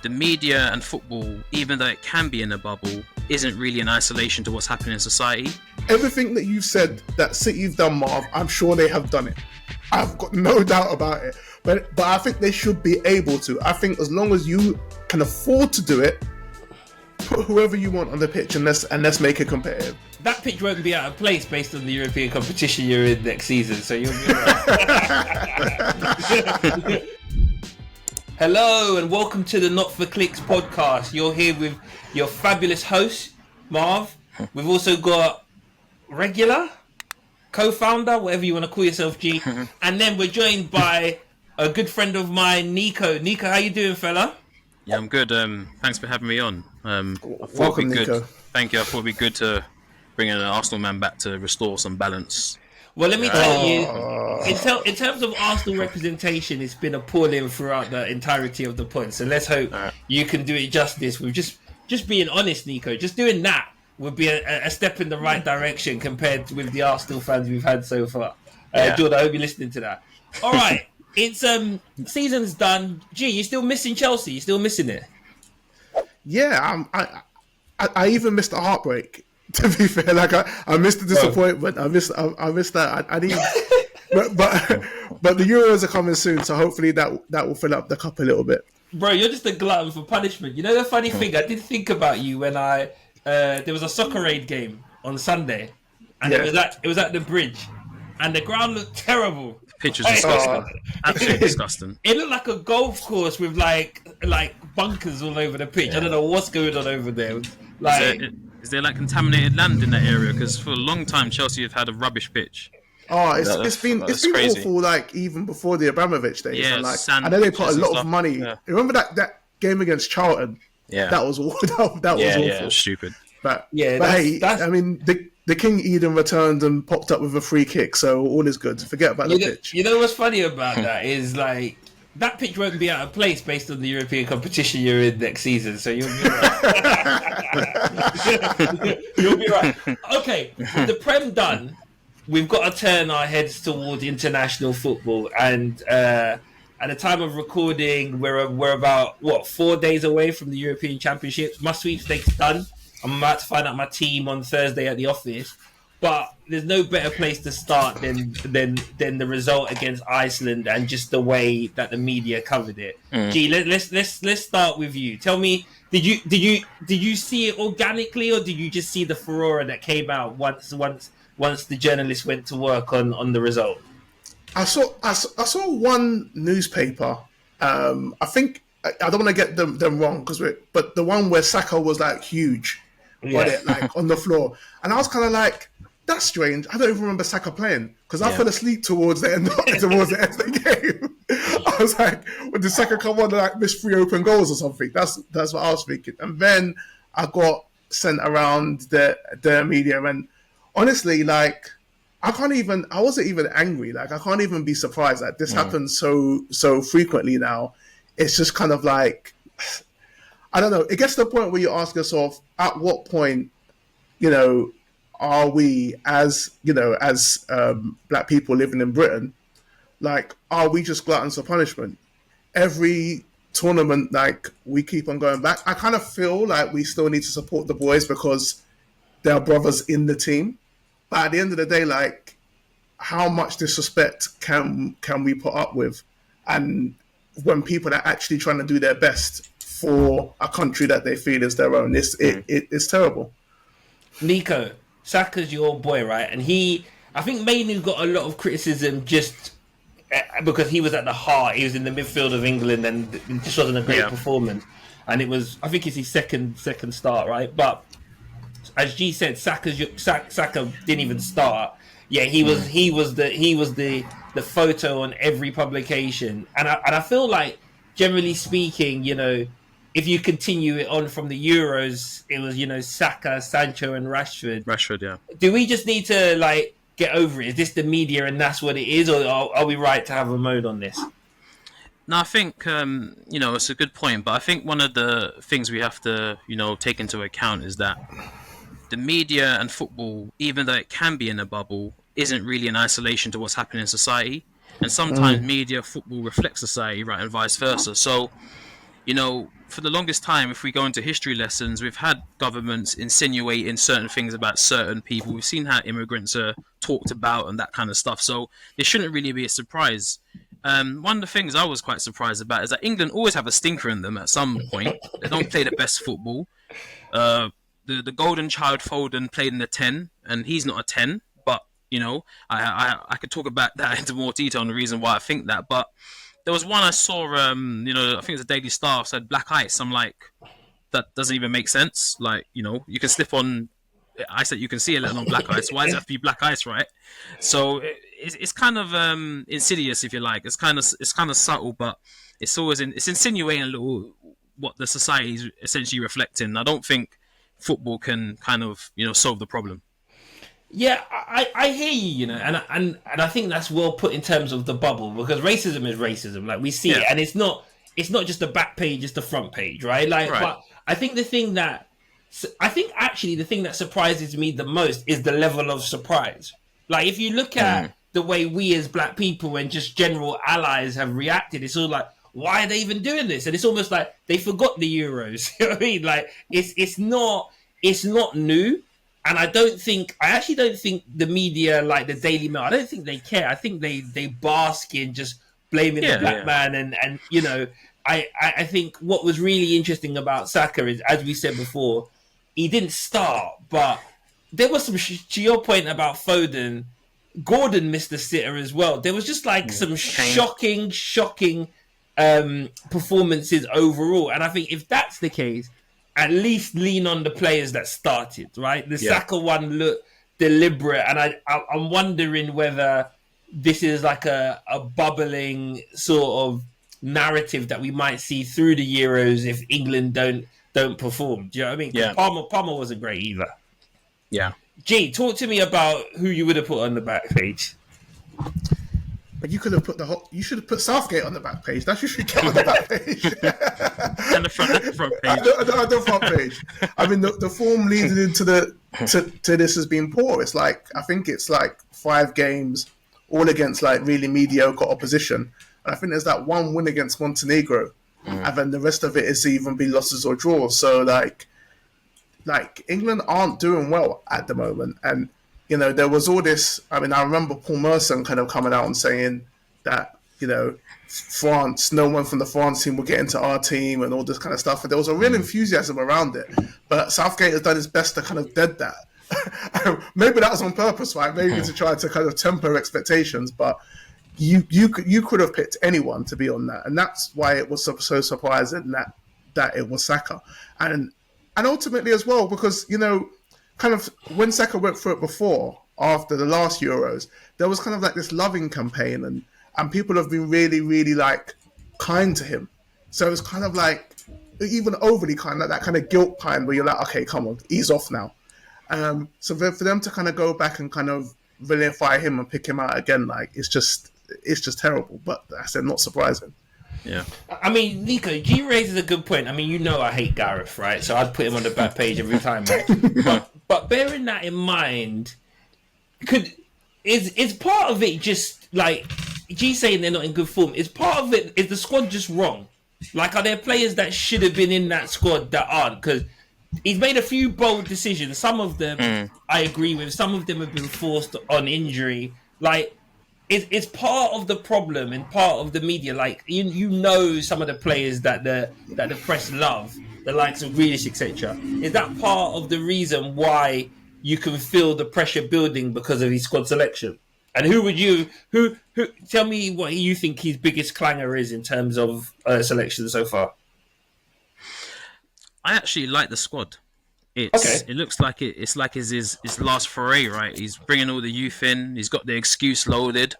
the media and football, even though it can be in a bubble, isn't really in isolation to what's happening in society. Everything that you've said that City've done, Marv, I'm sure they have done it. I've got no doubt about it. But I think they should be able to. I think as long as you can afford to do it, put whoever you want on the pitch and let's make it competitive. That pitch won't be out of place based on the European competition you're in next season, so you'll be right. Hello and welcome to the Not for Clicks podcast. You're here with your fabulous host, Marv. We've also got regular, co-founder, whatever you want to call yourself, G. And then we're joined by a good friend of mine, Nico. Nico, how you doing, fella? Yeah, I'm good. Thanks for having me on. I thought Welcome, it'd be Nico. good. Thank you. I thought it'd be good to bring in an Arsenal man back to restore some balance. Well, let me tell you, in terms of Arsenal representation, it's been appalling throughout the entirety of the pod. So let's hope you can do it justice with just being honest, Nico. Just doing that would be a step in the right direction compared with the Arsenal fans we've had so far. Jordan, I hope you're listening to that. All right, it's season's done. Gee, you still missing Chelsea? You still missing it? Yeah, I even missed the heartbreak. To be fair, like I missed the disappointment. I missed that. I need, but the Euros are coming soon, so hopefully that will fill up the cup a little bit. Bro, you're just a glutton for punishment. You know the funny thing, I did think about you when there was a soccer aid game on Sunday, and it was at the bridge, and the ground looked terrible. The pitch was disgusting. Absolutely disgusting. It looked like a golf course with like bunkers all over the pitch. I don't know what's going on over there. Is there like contaminated land in that area? Because for a long time Chelsea have had a rubbish pitch. Oh, it's been crazy. awful. Like even before the Abramovich days. Yeah, and, like, sand I know they put a pitches lot and of stuff. money. Yeah. Remember that game against Charlton? Yeah, That was awful. That was awful. it was stupid. But that's- I mean, the King Eden returned and popped up with a free kick, so all is good. Forget about the pitch. You know what's funny about that is like that pitch won't be out of place based on the European competition you're in next season, so you'll be right. You'll be right. Okay, with the Prem done, we've got to turn our heads towards international football, and at the time of recording, we're about 4 days away from the European Championships. My sweepstakes done. I'm about to find out my team on Thursday at the office. But there's no better place to start than the result against Iceland and just the way that the media covered it. Gee, let's start with you. Tell me, did you see it organically, or did you just see the furore that came out once the journalists went to work on the result? I saw one newspaper. I think I don't want to get them wrong but the one where Saka was like huge on it, like on the floor, and I was kind of like, that's strange. I don't even remember Saka playing because I fell asleep towards the end of the game. I was like, well, did Saka come on and like miss 3 open goals or something? That's what I was thinking. And then I got sent around the media, and honestly, like I wasn't even angry. Like I can't even be surprised that this happens so frequently now. It's just kind of like, I don't know. It gets to the point where you ask yourself, at what point, are we as black people living in Britain, like, are we just gluttons for punishment? Every tournament, like, we keep on going back. I kind of feel like we still need to support the boys because they're brothers in the team. But at the end of the day, like, how much disrespect can we put up with? And when people are actually trying to do their best for a country that they feel is their own, it's terrible. Nico, Saka's your boy, right? And I think mainly got a lot of criticism just because he was at the heart. He was in the midfield of England, and it just wasn't a great performance. And it was, I think it's his second start, right? But as G said, Saka didn't even start. Yeah, he was the photo on every publication, and I feel like, generally speaking, if you continue it on from the Euros, it was, Saka, Sancho and Rashford. Rashford, yeah. Do we just need to, like, get over it? Is this the media and that's what it is? Or are we right to have a mode on this? No, I think, it's a good point. But I think one of the things we have to, take into account is that the media and football, even though it can be in a bubble, isn't really in isolation to what's happening in society. And sometimes media, football reflects society, right, and vice versa. So, for the longest time, if we go into history lessons, we've had governments insinuating certain things about certain people. We've seen how immigrants are talked about and that kind of stuff. So it shouldn't really be a surprise. One of the things I was quite surprised about is that England always have a stinker in them at some point. They don't play the best football. The golden child Foden played in the 10, and he's not a 10. But I could talk about that into more detail on the reason why I think that. But there was one I saw. I think it's a Daily Star said black ice. I'm like, that doesn't even make sense. Like, you can slip on ice that you can see, let alone black ice. Why does it have to be black ice, right? So it's kind of insidious, if you like. It's kind of subtle, but it's always it's insinuating a little what the society is essentially reflecting. I don't think football can kind of solve the problem. Yeah, I hear you, and I think that's well put in terms of the bubble, because racism is racism, like we see it, and it's not just the back page, it's the front page, right? Like, right. But I think the thing that surprises me the most is the level of surprise. Like, if you look at the way we as black people and just general allies have reacted, it's all like, why are they even doing this? And it's almost like they forgot the Euros. You know what I mean? Like, it's not new. And I actually don't think the media, like the Daily Mail, I don't think they care. I think they bask in just blaming the black man. And I think what was really interesting about Saka is, as we said before, he didn't start, but there was some, to your point about Foden, Gordon missed the sitter as well. There was just like some shocking performances overall. And I think if that's the case, at least lean on the players that started, right? The Saka one looked deliberate, and I'm wondering whether this is like a bubbling sort of narrative that we might see through the Euros if England don't perform. Do you know what I mean? Yeah. Palmer wasn't great either. Yeah. G, talk to me about who you would have put on the back page. But you could have put you should have put Southgate on the back page. That's what you should get on the back page. And the front page. The front page. I mean, the form leading into to this has been poor. It's like, I think it's like 5 games, all against like really mediocre opposition. And I think there's that one win against Montenegro, and then the rest of it is even be losses or draws. So like England aren't doing well at the moment, and there was all this. I mean, I remember Paul Merson kind of coming out and saying that, France, no one from the France team will get into our team and all this kind of stuff. And there was a real enthusiasm around it. But Southgate has done his best to kind of dead that. Maybe that was on purpose, right? Maybe to try to kind of temper expectations. But you could have picked anyone to be on that. And that's why it was so surprising that it was Saka. And ultimately as well, because, kind of when Saka went through it before, after the last Euros, there was kind of like this loving campaign, and people have been really, really like kind to him. So it's kind of like even overly kind, like that kind of guilt kind where you're like, okay, come on, ease off now. So for them to kind of go back and kind of vilify him and pick him out again, like it's just terrible. But I said, not surprising. Yeah. I mean, Nico, G raises a good point. I mean, I hate Gareth, right? So I'd put him on the back page every time, right? But bearing that in mind, is part of it just like G saying they're not in good form? Is part of it, is the squad just wrong? Like, are there players that should have been in that squad that aren't? Because he's made a few bold decisions. Some of them I agree with. Some of them have been forced on injury. Like, it's part of the problem and part of the media. Like, some of the players that the press love, the likes of Grealish, etc. Is that part of the reason why you can feel the pressure building because of his squad selection? And who tell me what you think his biggest clanger is in terms of selection so far? I actually like the squad. It looks like it's like his last foray, right? He's bringing all the youth in. He's got the excuse loaded.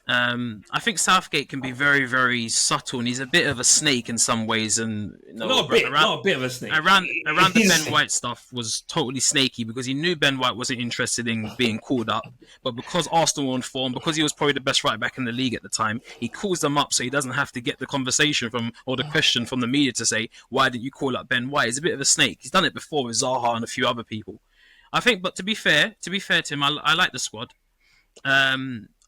I think Southgate can be very, very subtle, and he's a bit of a snake in some ways. And not a bit of a snake. Around the Ben White stuff was totally snaky because he knew Ben White wasn't interested in being called up, but because Arsenal were on form, because he was probably the best right back in the league at the time, he calls them up so he doesn't have to get the conversation or the question from the media to say, why didn't you call up Ben White? He's a bit of a snake. He's done it before with Zaha and a few other people. I think, but to be fair to him, I like the squad.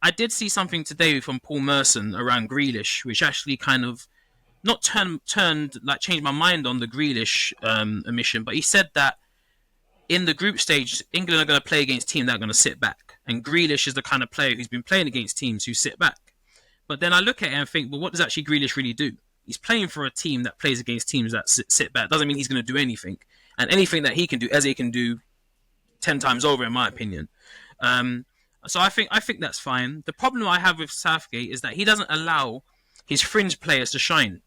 I did see something today from Paul Merson around Grealish, which actually kind of not changed my mind on the Grealish omission, but he said that in the group stage, England are going to play against teams that are going to sit back, and Grealish is the kind of player who's been playing against teams who sit back. But then I look at it and think, well, what does actually Grealish really do? He's playing for a team that plays against teams that sit back. Doesn't mean he's going to do anything, and anything that he can do, Eze can do 10 times over, in my opinion. So I think that's fine. The problem I have with Southgate is that he doesn't allow his fringe players to shine.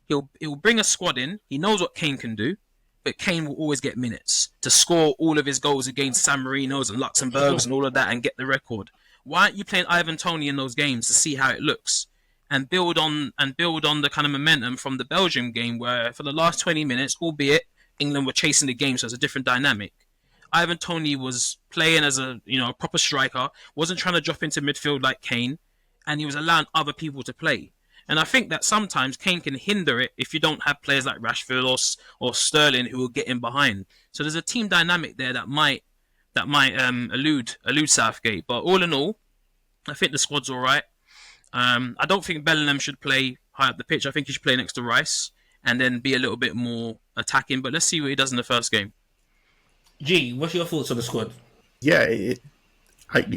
He'll bring a squad in. He knows what Kane can do, but Kane will always get minutes to score all of his goals against San Marinos and Luxembourgs and all of that and get the record. Why aren't you playing Ivan Toney in those games to see how it looks and build on the kind of momentum from the Belgium game where for the last 20 minutes, albeit England were chasing the game, so it's a different dynamic. Ivan Toney was playing as a proper striker, wasn't trying to drop into midfield like Kane, and he was allowing other people to play. And I think that sometimes Kane can hinder it if you don't have players like Rashford or Sterling who will get in behind. So there's a team dynamic there that might elude Southgate. But all in all, I think the squad's all right. I don't think Bellingham should play high up the pitch. I think he should play next to Rice and then be a little bit more attacking. But let's see what he does in the first game. G, what's your thoughts on the squad? Yeah,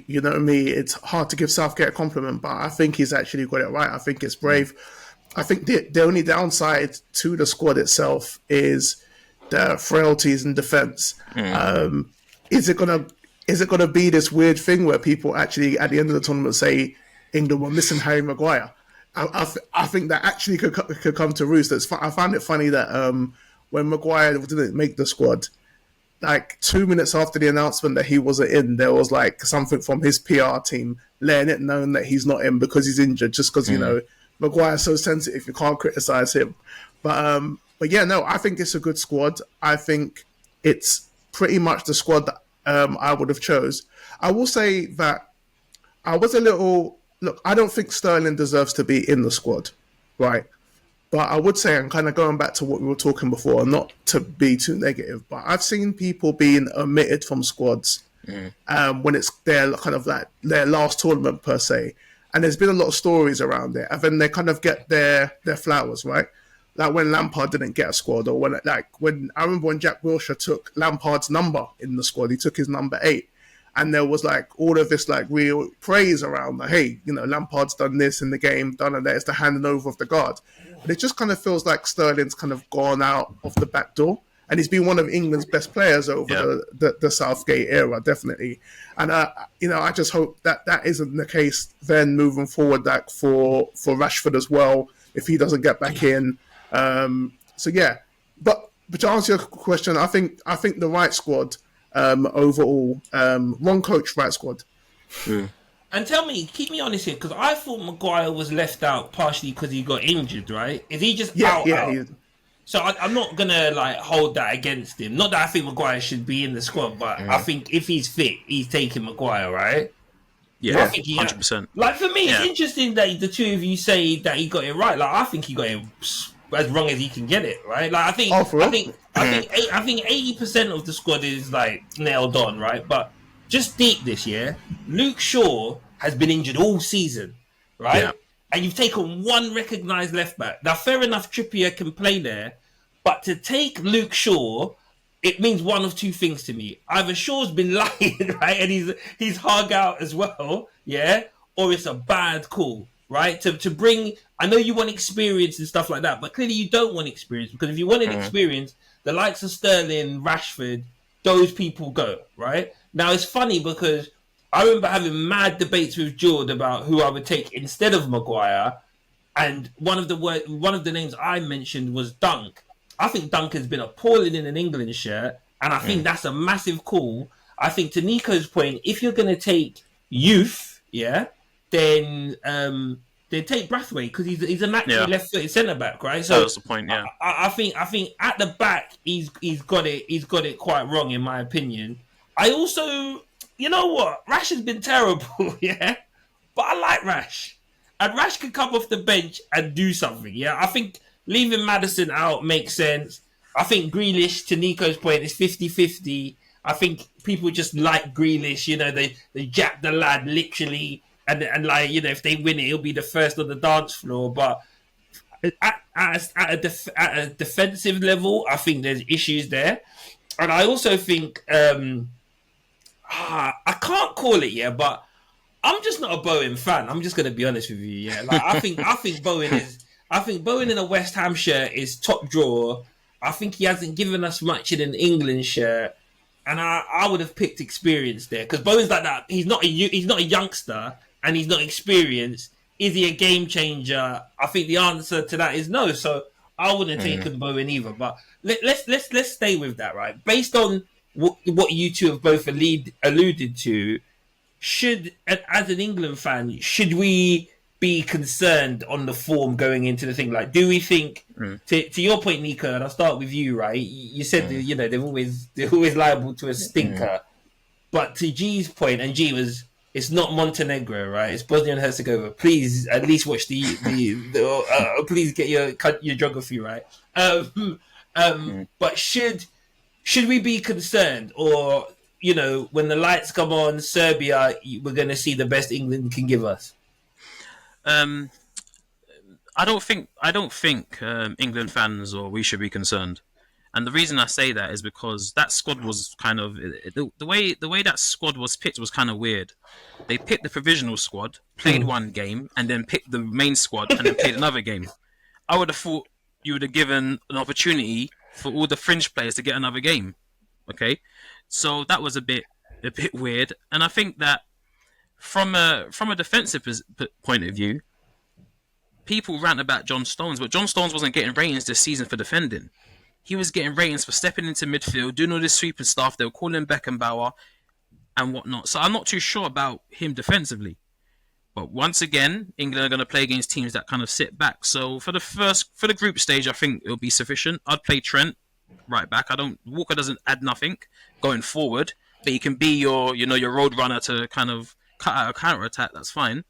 you know me, it's hard to give Southgate a compliment, but I think he's actually got it right. I think it's brave. I think the only downside to the squad itself is the frailties in defence. Is it gonna be this weird thing where people actually at the end of the tournament say England were missing Harry Maguire? I think that actually could come to roost. I found it funny that when Maguire didn't make the squad, like 2 minutes after the announcement that he wasn't in, there was like something from his PR team letting it known that he's not in because he's injured, just because Maguire's so sensitive, you can't criticize him. But yeah, no, I think it's a good squad. I think it's pretty much the squad that I would have chose. I will say that I was a little look. I don't think Sterling deserves to be in the squad, right? But I would say, I'm kind of going back to what we were talking before, not to be too negative, but I've seen people being omitted from squads when it's their kind of like their last tournament per se. And there's been a lot of stories around it. And then they kind of get their flowers, right? Like when Lampard didn't get a squad, or when I remember when Jack Wilshere took Lampard's number in the squad, he took his number 8. And there was like all of this like real praise around that, hey, Lampard's done this in the game, done that. It's the handing over of the guard. But it just kind of feels like Sterling's kind of gone out of the back door. And he's been one of England's best players over the Southgate era, definitely. And, I just hope that isn't the case then moving forward, like for Rashford as well, if he doesn't get back in. So, yeah. But to answer your question, I think the right squad overall, wrong coach, right squad. And tell me, keep me honest here, because I thought Maguire was left out partially because he got injured, right? Is he just out? So I'm not going to hold that against him. Not that I think Maguire should be in the squad, but I think if he's fit, he's taking Maguire, right? Yeah, I think 100%. For me, it's interesting that the two of you say that he got it right. I think he got it as wrong as he can get it, right? I think 80% of the squad is nailed on, right? But just deep this year, Luke Shaw has been injured all season, right? Yeah. And you've taken one recognised left back. Now, fair enough, Trippier can play there, but to take Luke Shaw, it means one of two things to me. Either Shaw's been lying, right, and he's hung out as well, yeah, or it's a bad call, right? To bring, I know you want experience and stuff like that, but clearly you don't want experience, because if you wanted experience, the likes of Sterling, Rashford, those people go, right? Now, it's funny because I remember having mad debates with Jord about who I would take instead of Maguire, and one of the names I mentioned was Dunk. I think Dunk has been appalling in an England shirt, and I think that's a massive call. I think to Nico's point, if you're going to take youth, then take Brathwaite, because he's a naturally left-footed centre-back, right? So that's the point. Yeah, I think at the back he's got it quite wrong in my opinion. I also, you know what, Rash has been terrible, yeah, but I like Rash, and Rash can come off the bench and do something. Yeah, I think leaving Maddison out makes sense. I think Grealish, to Nico's point, is 50-50. I think people just like Grealish. They jack the lad literally, and if they win it, he'll be the first on the dance floor. But At a defensive level, I think there's issues there, and I also think I can't call it, yeah, but I'm just not a Bowen fan. I'm just gonna be honest with you, yeah. Like I think Bowen in a West Ham shirt is top drawer. I think he hasn't given us much in an England shirt, and I would have picked experience there because Bowen's like that. He's not a youngster and he's not experienced. Is he a game changer? I think the answer to that is no. So I wouldn't have taken Bowen either. But let's stay with that, right? Based on what you two have both alluded to, as an England fan, should we be concerned on the form going into the thing? Like, do we think to your point, Nico, and I'll start with you, right? You said that, they're always liable to a stinker, but to G's point, and G was, it's not Montenegro, right? It's Bosnia and Herzegovina. Please, at least watch please get your geography right. But should we be concerned, or when the lights come on, Serbia, we're going to see the best England can give us? I don't think England fans or we should be concerned, and the reason I say that is because that squad was kind of the way that squad was picked was kind of weird. They picked the provisional squad, played one game, and then picked the main squad and then played another game. I would have thought you would have given an opportunity for all the fringe players to get another game. Okay, so that was a bit weird, and I think that from a defensive point of view, people rant about John Stones, but John Stones wasn't getting ratings this season for defending. He was getting ratings for stepping into midfield, doing all this sweeping stuff. They were calling Beckenbauer and whatnot. So I'm not too sure about him defensively. But once again, England are going to play against teams that kind of sit back. So for the group stage, I think it'll be sufficient. I'd play Trent right back. Walker doesn't add nothing going forward, but he can be your road runner to kind of cut out a counter attack. That's fine.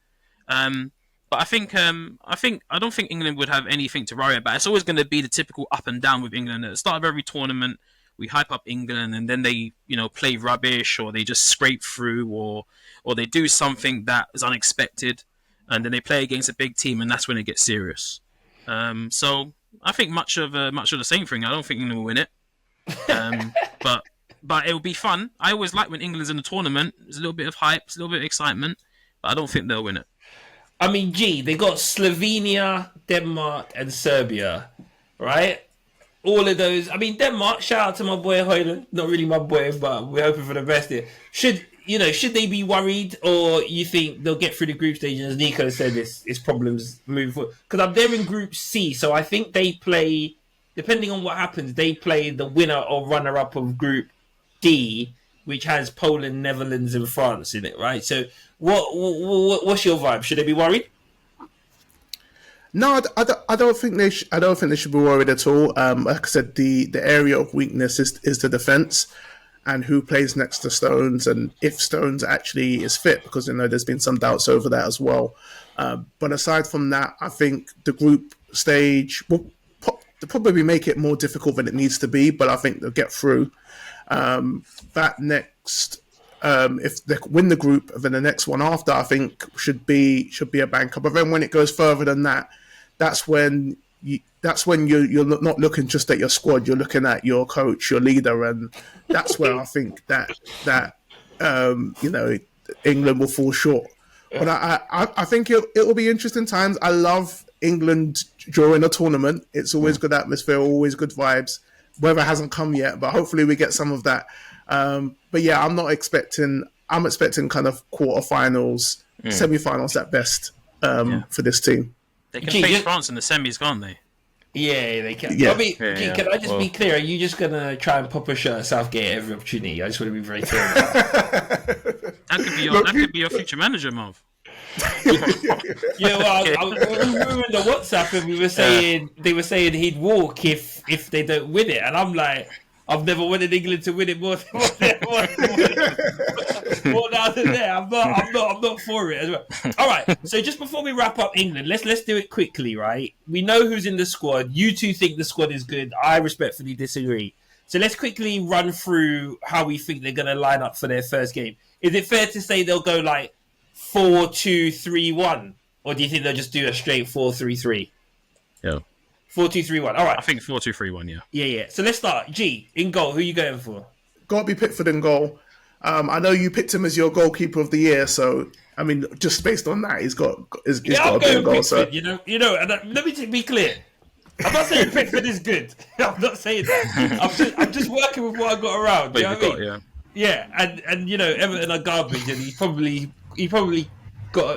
But I don't think England would have anything to worry about. It's always going to be the typical up and down with England. At the start of every tournament, we hype up England, and then they play rubbish, or they just scrape through, or they do something that is unexpected, and then they play against a big team, and that's when it gets serious. So I think much of the same thing. I don't think England will win it, but it will be fun. I always like when England's in the tournament. There's a little bit of hype, a little bit of excitement, but I don't think they'll win it. I mean, they got Slovenia, Denmark, and Serbia, right? All of those. I mean, Denmark, shout out to my boy Højlund. Not really my boy, but we're hoping for the best here. Should they be worried, or you think they'll get through the group stage? And as Nico said, it's problems moving forward. Because they're in Group C, so I think they play, depending on what happens, they play the winner or runner-up of Group D, which has Poland, Netherlands, and France in it, right? So what's your vibe? Should they be worried? No, I don't think they should be worried at all. Like I said, the area of weakness is the defense, and who plays next to Stones, and if Stones actually is fit, because there's been some doubts over that as well. But aside from that, I think the group stage will probably make it more difficult than it needs to be, but I think they'll get through. That next, if they win the group, then the next one after, I think should be a banker. But then when it goes further than that, that's when you're not looking just at your squad. You're looking at your coach, your leader, and that's where I think that England will fall short. But I think it will be interesting times. I love England during a tournament. It's always good atmosphere, always good vibes. Weather hasn't come yet, but hopefully we get some of that. But yeah, I'm expecting kind of quarterfinals, semi-finals at best for this team. They can face France in the semis, can't they? Yeah, they can. Yeah. I mean, can I just be clear? Are you just going to try and pop a shirt at Southgate at every opportunity? I just want to be very clear about that. That could be your future manager, Marv. We were in the WhatsApp and they were saying he'd walk if they don't win it, and I'm like, I've never wanted England to win it more than there. I'm not for it as well. All right, so just before we wrap up England, let's do it quickly, right? We know who's in the squad. You two think the squad is good. I respectfully disagree. So let's quickly run through how we think they're going to line up for their first game. Is it fair to say they'll go like 4-2-3-1, or do you think they'll just do a straight 4-3-3? Yeah. 4-2-3-1. All right. I think 4-2-3-1. Yeah. Yeah. So let's start. G, in goal, who are you going for? Got to be Pickford in goal. I know you picked him as your goalkeeper of the year, so I mean, just based on that, he's got to be I'm in going goal. Pickford, So and let me be clear. I'm not saying Pickford is good. I'm not saying that. I'm just working with what I've got around. But You know you've what I got, mean? Yeah, and Everton are garbage, and he probably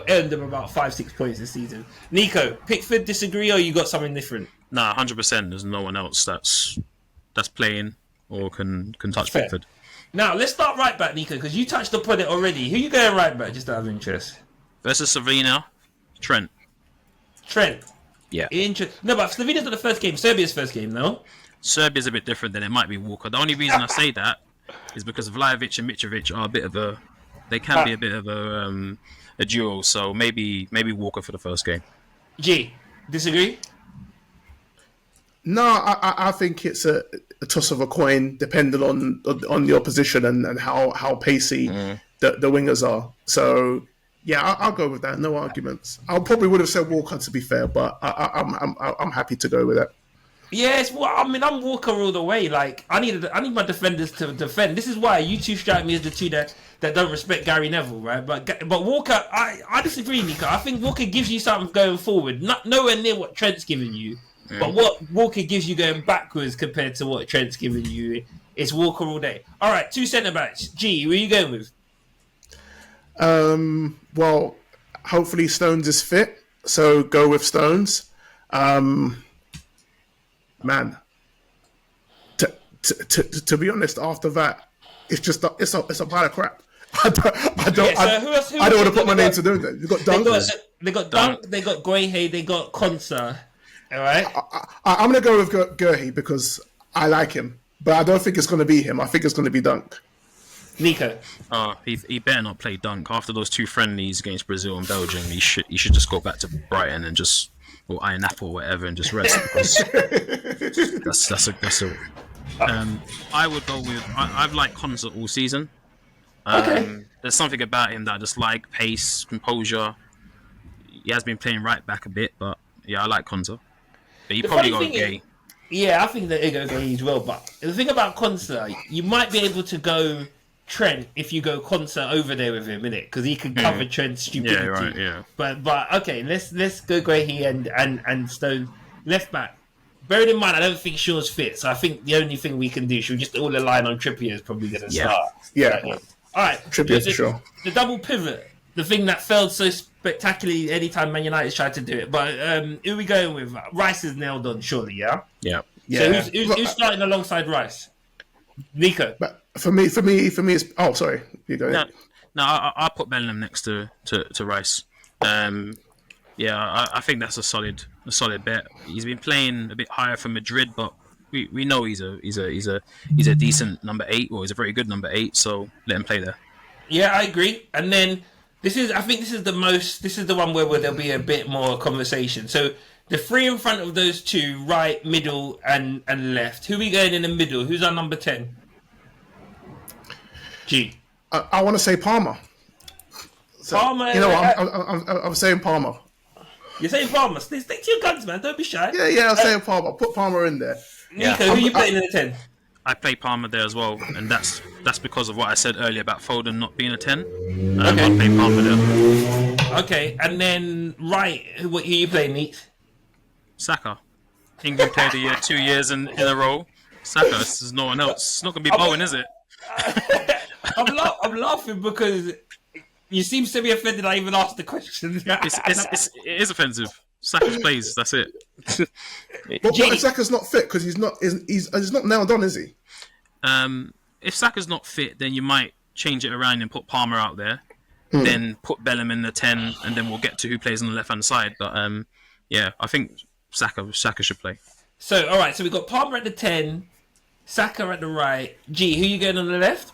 earned them about 5-6 points this season. Nico, Pickford, disagree, or you got something different? Nah, 100%. There's no one else that's playing or can touch Fair. Pickford. Now let's start right back, Nico, because you touched upon it already. Who you going right back, just out of interest? Versus Slovenia, Trent. Trent. Yeah. No, but Slovenia's not the first game. Serbia's first game, no? Serbia's a bit different than it might be Walker. The only reason I say that is because Vlahovic and Mitrovic are they can be a bit of a duo. So maybe Walker for the first game. G, disagree? no, I think it's a toss of a coin, depending on the opposition and how pacey the wingers are. So yeah, I'll go with that. No arguments. I probably would have said Walker, to be fair, but I'm happy to go with it. Yes, well, I mean, I'm Walker all the way. Like, I need my defenders to defend. This is why you two strike me as the two that don't respect Gary Neville, right? But Walker, I disagree, Nico. I think Walker gives you something going forward, nowhere near what Trent's giving you. But what Walker gives you going backwards compared to what Trent's giving you, it's Walker all day. All right, 2 centre backs. G, who are you going with? Well, hopefully Stones is fit, so go with Stones. Man, to be honest, after that, it's just it's a pile of crap. I don't want to put my name to do that. You got Dunk. They got Dunk. They got Guehi. They got Konsa. All right. I'm gonna go with Gurhey because I like him, but I don't think it's gonna be him. I think it's gonna be Dunk. Nico. He better not play Dunk after those 2 friendlies against Brazil and Belgium. He should just go back to Brighton and or Iron Apple or whatever and just rest because that's a. I would go with I've liked Konsa all season. Okay. There's something about him that I just like: pace, composure. He has been playing right back a bit, but yeah, I like Konsa. But you probably got Gay. Yeah, I think that go Gay as well. But the thing about Konsa, you might be able to go Trent if you go Konsa over there with him, innit? Because he can cover Trent's stupidity. Yeah, right. Yeah. But okay, let's go Guehi and Stone left back. Bearing in mind, I don't think Shaw's fit, so I think the only thing we can do, should we just all align on Trippier is probably going to start. Yeah. All right. Trippier for sure. The double pivot, the thing that failed so spectacularly anytime Man United tried to do it. But who are we going with? Rice is nailed on, surely, yeah? Yeah. So who's starting alongside Rice? Nico. But for me, it's. Oh, sorry. You go. No, I'll put Bellingham next to Rice. I think that's a solid bet. He's been playing a bit higher for Madrid, but we know he's a decent number 8, or he's a very good number 8. So let him play there. Yeah, I agree. And then this is the one where there'll be a bit more conversation. So the 3 in front of those 2, right, middle, and left. Who are we going in the middle? Who's our number 10? G. I want to say Palmer. So, Palmer. You know what? I'm saying Palmer. You're saying Palmer. Stick to your guns, man. Don't be shy. Yeah. I'm saying Palmer. Put Palmer in there. Nico, who are you playing in the 10? I play Palmer there as well, and that's because of what I said earlier about Foden not being a 10. Okay. I'll play Palmer there. Okay, and then Wright, who are you playing, Neat? Saka. England Player of the Year 2 years in a row. Saka, there's no one else. It's not going to be Bowen, is it? I'm laughing because you seem to be offended I even asked the question. It is offensive. Saka plays, that's it. But if Saka's not fit because he's not nailed on, is he? If Saka's not fit, then you might change it around and put Palmer out there. Then put Bellingham in the 10, and then we'll get to who plays on the left-hand side. But I think Saka should play. So, all right, so we've got Palmer at the 10, Saka at the right. G, who are you going on the left?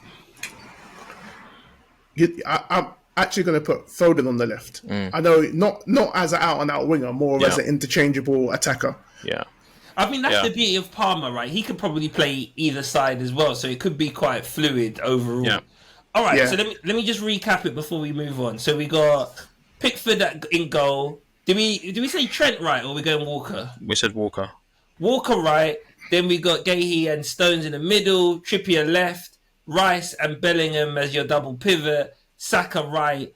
I'm actually going to put Foden on the left. I know not as an out-and-out winger, more as an interchangeable attacker. Yeah. I mean, that's the beauty of Palmer, right? He could probably play either side as well, so it could be quite fluid overall. Yeah. All right, so let me just recap it before we move on. So we got Pickford in goal, Do we say Trent Wright or we going Walker? We said Walker. Walker right. Then we got Gahey and Stones in the middle. Trippier left. Rice and Bellingham as your double pivot. Saka right.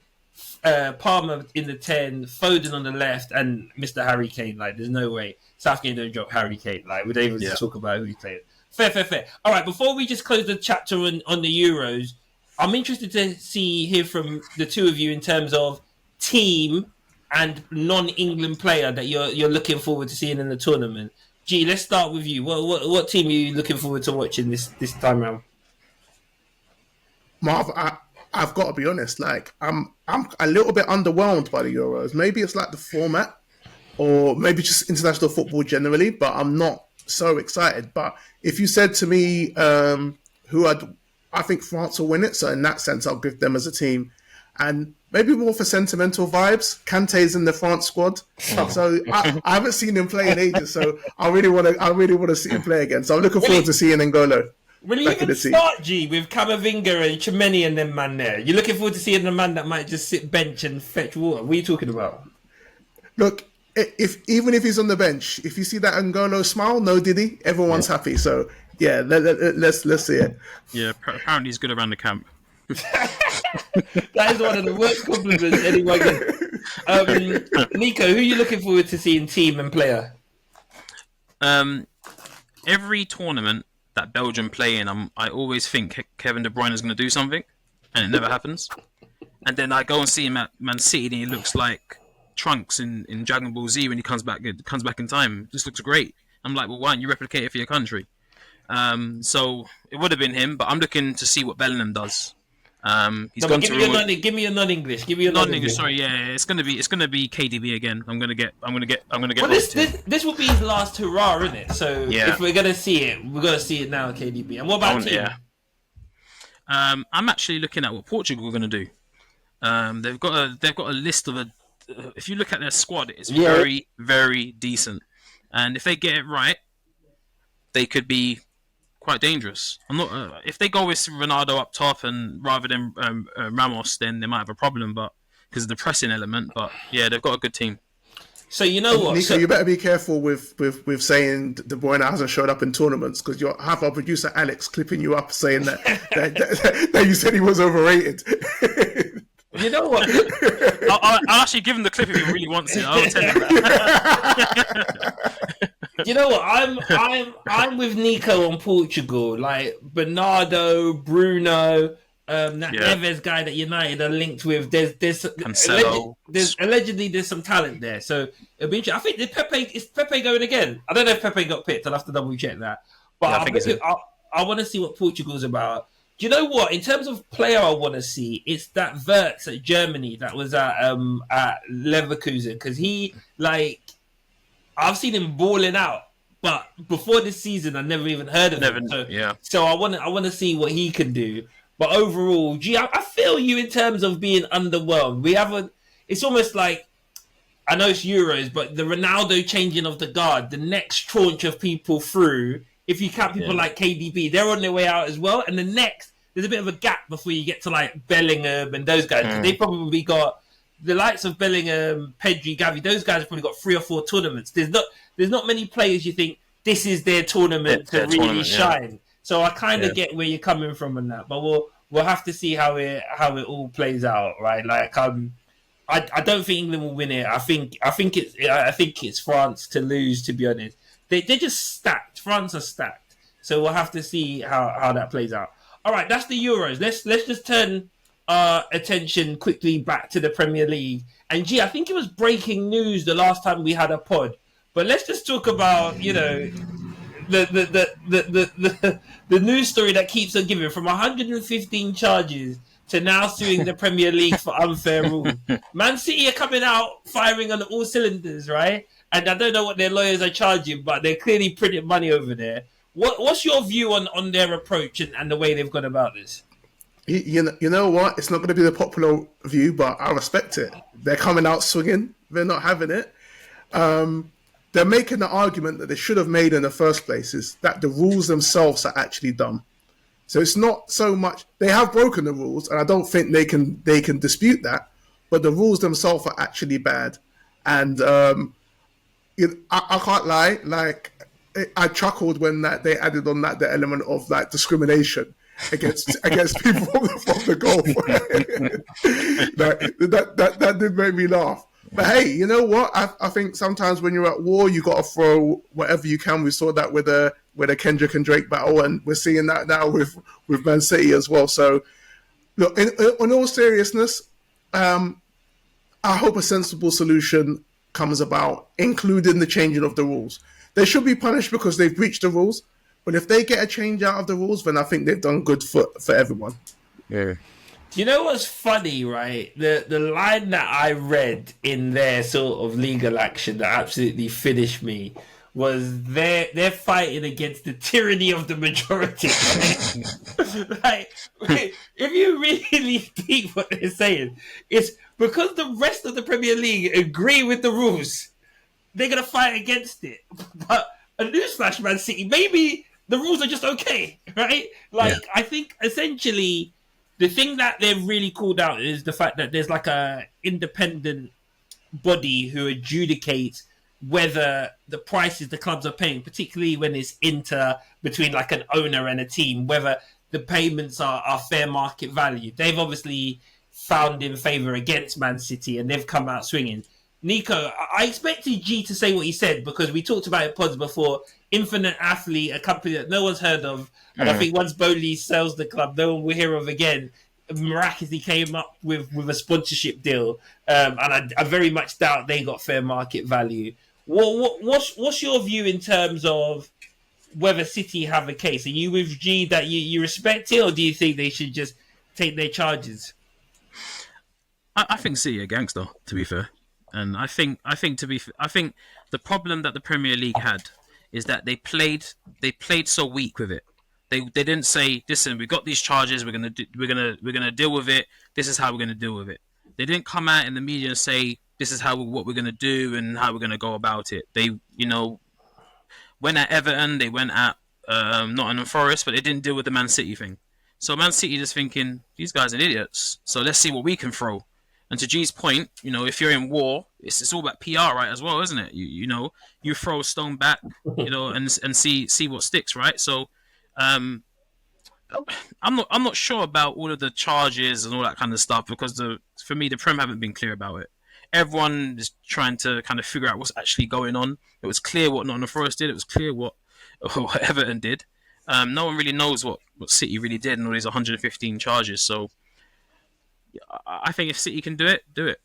Palmer in the 10. Foden on the left. And Mr. Harry Kane. Like, there's no way Southgate don't drop Harry Kane. Like, we're able to talk about who he's playing. Fair. All right, before we just close the chapter on the Euros, I'm interested to hear from the two of you in terms of team and non-England player that you're looking forward to seeing in the tournament. G, let's start with you. What team are you looking forward to watching this time round? Marv, I've got to be honest. Like, I'm a little bit underwhelmed by the Euros. Maybe it's like the format, or maybe just international football generally. But I'm not so excited. But if you said to me, I think France will win it. So in that sense, I'll give them as a team. And maybe more for sentimental vibes. Kante's in the France squad, so I haven't seen him play in ages. So I really want to see him play again. So I'm looking forward to seeing N'Golo. Will you even start, G, with Camavinga and Chimeni and them man there? You're looking forward to seeing the man that might just sit bench and fetch water. What are you talking about? Look, even if he's on the bench, if you see that N'Golo smile, no Diddy, everyone's happy. So yeah, let's see it. Yeah, apparently he's good around the camp. That is one of the worst compliments anyone gets. Nico, who are you looking forward to seeing team and player? Every tournament that Belgium play in, I always think Kevin De Bruyne is going to do something, and it never happens. And then I go and see him at Man City, and he looks like Trunks in Dragon Ball Z when he comes back in time. Just looks great. I'm like, well, why don't you replicate it for your country? So it would have been him, but I'm looking to see what Bellingham does. Give me a non-English. Give me a non-English. Sorry, yeah, it's gonna be KDB again. I'm gonna get. Well, this will be his last hurrah, isn't it? So if we're gonna see it, we're gonna see it now, KDB. And what about team? Yeah. I'm actually looking at what Portugal are gonna do. They've got a list of if you look at their squad, it's very, very decent, and if they get it right, they could be quite dangerous. I'm not. If they go with Ronaldo up top and rather than Ramos, then they might have a problem. But because of the pressing element, but yeah, they've got a good team. So you know what, Nico, you better be careful with saying De Bruyne hasn't showed up in tournaments, because you'll have our producer Alex clipping you up saying that you said he was overrated. You know what? I'll actually give him the clip if he really wants it. I'll tell him that. You know what? I'm with Nico on Portugal. Like Bernardo, Bruno, that Neves guy that United are linked with. There's allegedly some talent there. So it'll be interesting. I think is Pepe going again? I don't know if Pepe got picked. I'll have to double check that. But I want to see what Portugal's about. Do you know what? In terms of player, I want to see it's that Wirtz at Germany that was at Leverkusen, because he I've seen him balling out, but before this season, I never even heard of him. So I want to see what he can do. But overall, I feel you in terms of being underwhelmed. It's almost like, I know it's Euros, but the Ronaldo changing of the guard, the next tranche of people through. If you count people like KDB, they're on their way out as well. And the next, there's a bit of a gap before you get to like Bellingham and those guys. They probably got the likes of Bellingham, Pedri, Gavi. Those guys have probably got 3 or 4 tournaments. There's not many players you think this is their tournament to really shine. So I kind of get where you're coming from on that, but we'll have to see how it all plays out, right? Like I don't think England will win it. I think it's France to lose. To be honest, they're just stacked. France are stacked. So we'll have to see how that plays out. All right, that's the Euros. Let's just turn our attention quickly back to the Premier League. And I think it was breaking news the last time we had a pod. But let's just talk about the news story that keeps on giving, from 115 charges to now suing the Premier League for unfair rule. Man City are coming out firing on all cylinders, right? And I don't know what their lawyers are charging, but they're clearly printing money over there. What's your view on their approach and the way they've gone about this? You know what? It's not going to be the popular view, but I respect it. They're coming out swinging. They're not having it. They're making the argument that they should have made in the first place, is that the rules themselves are actually dumb. So it's not so much they have broken the rules, and I don't think they can dispute that. But the rules themselves are actually bad. And I can't lie, like I chuckled when that they added on that the element of like discrimination against people from the Gulf. that did make me laugh. But hey, you know what? I think sometimes when you're at war, you got to throw whatever you can. We saw that with a Kendrick and Drake battle, and we're seeing that now with Man City as well. So, look, in all seriousness, I hope a sensible solution comes about, including the changing of the rules. They should be punished because they've breached the rules, but if they get a change out of the rules, then I think they've done good for everyone. Yeah. Do you know what's funny, right? The line that I read in their sort of legal action that absolutely finished me was they're fighting against the tyranny of the majority. Like, if you really think what they're saying, it's because the rest of the Premier League agree with the rules, they're going to fight against it. But a newsflash, Man City, maybe the rules are just okay, right? Like, yeah. I think essentially the thing that they've really called out is the fact that there's like a independent body who adjudicates whether the prices the clubs are paying, particularly when it's between like an owner and a team, whether the payments are fair market value. They've obviously found in favour against Man City and they've come out swinging. Nico, I expected G to say what he said because we talked about it pods before. Infinite Athlete, a company that no one's heard of, and I think once Bowley sells the club, no one will hear of again. Miraculously came up with a sponsorship deal, and I very much doubt they got fair market value. What's your view in terms of whether City have a case? Are you with G that you respect it, or do you think they should just take their charges? I think City are gangster, to be fair, and I think the problem that the Premier League had is that they played so weak with it. They didn't say, listen, we got these charges, we're gonna deal with it. This is how we're gonna deal with it. They didn't come out in the media and say this is what we're gonna do and how we're gonna go about it. They went at Everton, they went at Nottingham Forest, but they didn't deal with the Man City thing. So Man City just thinking these guys are idiots. So let's see what we can throw. And to G's point, if you're in war, it's all about PR, right, as well, isn't it? You throw a stone back, and see what sticks, right? So, I'm not sure about all of the charges and all that kind of stuff because for me the Prem haven't been clear about it. Everyone is trying to kind of figure out what's actually going on. It was clear what Nottingham Forest did. It was clear what Everton did. No one really knows what City really did and all these 115 charges. So. I think if City can do it, do it.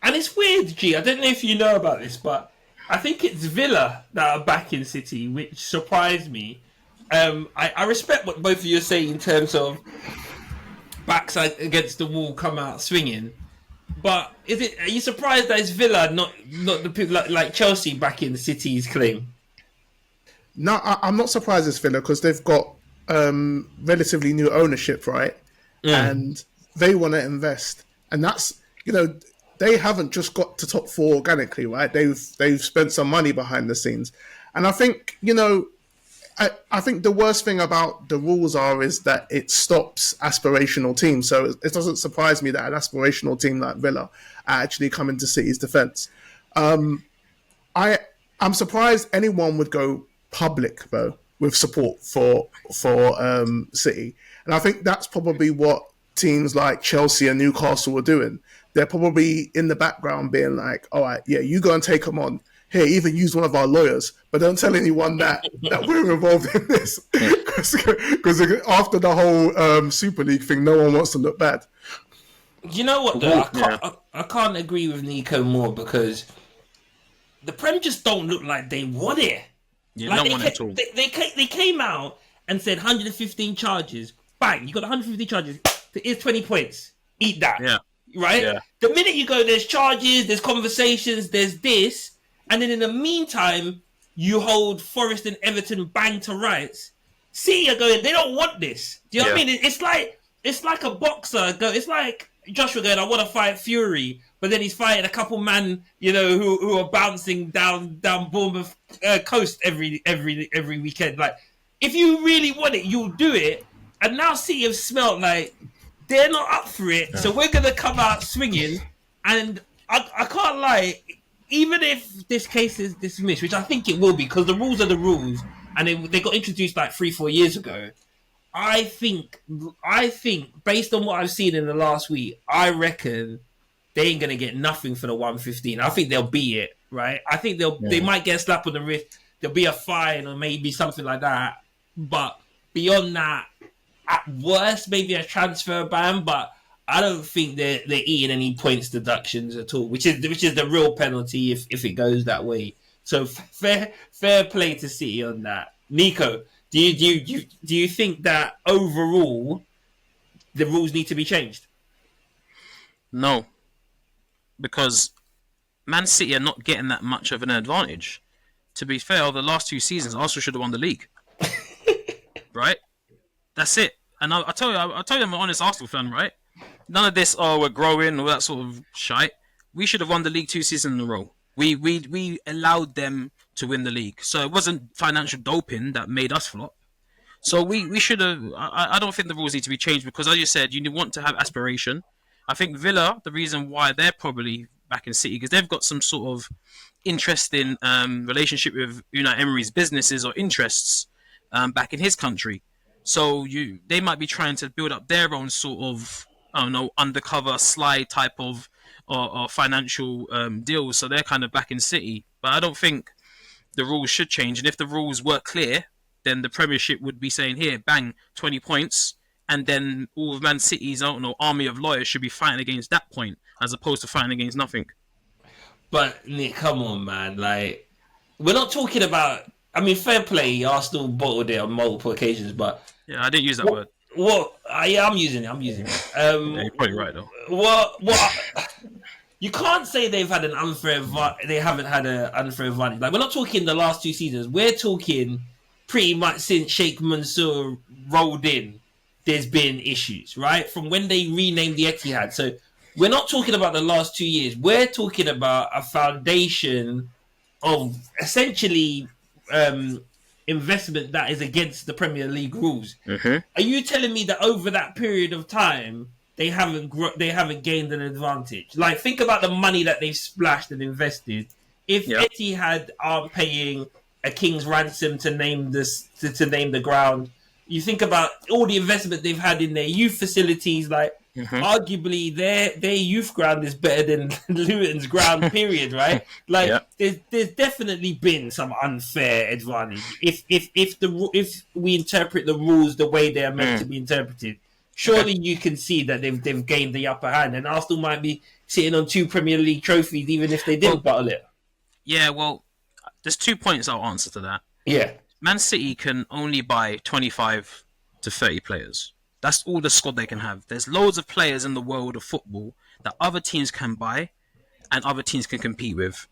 And it's weird, G. I don't know if you know about this, but I think it's Villa that are back in City, which surprised me. I respect what both of you are saying in terms of backs against the wall, come out swinging. But are you surprised that it's Villa, not the people like Chelsea back in City's claim? No, I'm not surprised it's Villa because they've got relatively new ownership, right? And they want to invest, and that's they haven't just got to top four organically, right? They've spent some money behind the scenes, and I think I think the worst thing about the rules is that it stops aspirational teams. So it doesn't surprise me that an aspirational team like Villa actually come into City's defence. I'm surprised anyone would go public though with support for City, and I think that's probably what teams like Chelsea and Newcastle were doing. They're probably in the background being like, all right, yeah, you go and take them on. Here, even use one of our lawyers, but don't tell anyone that we're involved in this. Because after the whole Super League thing, no one wants to look bad. You know what, though? I can't agree with Nico more because the Prem just don't look like they want it. Yeah, like no one at all. They came out and said 115 charges. Bang, you got 150 charges. Here's 20 points. Eat that. Yeah. Right? Yeah. The minute you go, there's charges, there's conversations, there's this. And then in the meantime, you hold Forest and Everton bang to rights. City are going, they don't want this. Do you know what I mean? It's like a boxer. It's like Joshua going, I want to fight Fury. But then he's fighting a couple man, who are bouncing down Bournemouth coast every weekend. Like, if you really want it, you'll do it. And now City have smelt like they're not up for it, so we're going to come out swinging. And I can't lie. Even if this case is dismissed, which I think it will be, because the rules are the rules, and they got introduced like 3-4 years ago. I think based on what I've seen in the last week, I reckon they ain't gonna get nothing for the 115. I think they'll beat it, right? I think they might get a slap on the wrist. There'll be a fine or maybe something like that. But beyond that, at worst, maybe a transfer ban. But I don't think they're eating any points deductions at all, which is the real penalty if it goes that way. So fair play to City on that. Nico, do you think that overall the rules need to be changed? No, because Man City are not getting that much of an advantage. To be fair, over the last 2 seasons, Arsenal should have won the league. Right? That's it. And I tell you, I'm an honest Arsenal fan, right? None of this, we're growing, all that sort of shite. We should have won the league 2 seasons in a row. We allowed them to win the league. So it wasn't financial doping that made us flop. So we should have... I don't think the rules need to be changed because, as you said, you want to have aspiration. I think Villa, the reason why they're probably back in City, because they've got some sort of interesting relationship with Unai Emery's businesses or interests back in his country. So they might be trying to build up their own sort of, I don't know, undercover, sly type of or financial deals. So they're kind of back in City. But I don't think the rules should change. And if the rules were clear, then the Premiership would be saying, here, bang, 20 points. And then all of Man City's, I don't know, army of lawyers should be fighting against that point as opposed to fighting against nothing. But, Nick, come on, man. Like, we're not talking about... I mean, fair play, Arsenal bottled it on multiple occasions, but... Yeah, I didn't use that word. Yeah, I'm using it. Yeah, you're probably right, though. You can't say they've had an unfair... They haven't had an unfair advantage. Like, we're not talking the last 2 seasons. We're talking pretty much since Sheikh Mansour rolled in, there's been issues, right? From when they renamed the Etihad. So we're not talking about the last 2 years. We're talking about a foundation of essentially investment that is against the Premier League rules. Mm-hmm. Are you telling me that over that period of time they haven't gained an advantage? Like, think about the money that they've splashed and invested. If Etihad aren't paying a king's ransom to name the ground, you think about all the investment they've had in their youth facilities. Like, arguably their youth ground is better than Luton's ground. Period. Right? Like, there's definitely been some unfair advantage if we interpret the rules the way they are meant to be interpreted. Surely you can see that they've gained the upper hand, and Arsenal might be sitting on 2 Premier League trophies even if they didn't bottle it. Yeah, well, there's 2 points I'll answer to that. Yeah. Man City can only buy 25 to 30 players. That's all the squad they can have. There's loads of players in the world of football that other teams can buy and other teams can compete with.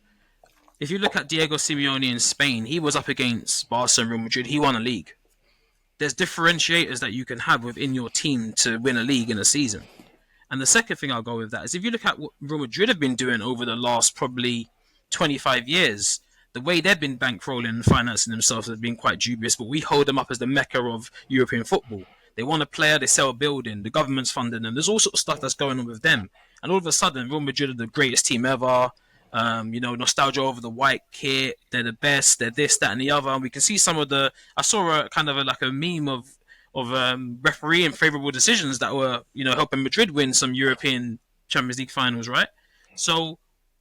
If you look at Diego Simeone in Spain, he was up against Barca and Real Madrid. He won a league. There's differentiators that you can have within your team to win a league in a season. And the second thing I'll go with that is if you look at what Real Madrid have been doing over the last probably 25 years, the way they've been bankrolling and financing themselves has been quite dubious, but we hold them up as the mecca of European football. They want a player, they sell a building, the government's funding them. There's all sorts of stuff that's going on with them. And all of a sudden, Real Madrid are the greatest team ever. Nostalgia over the white kit. They're the best. They're this, that, and the other. And we can see some of the... I saw a meme of refereeing favourable decisions that were, helping Madrid win some European Champions League finals, right? So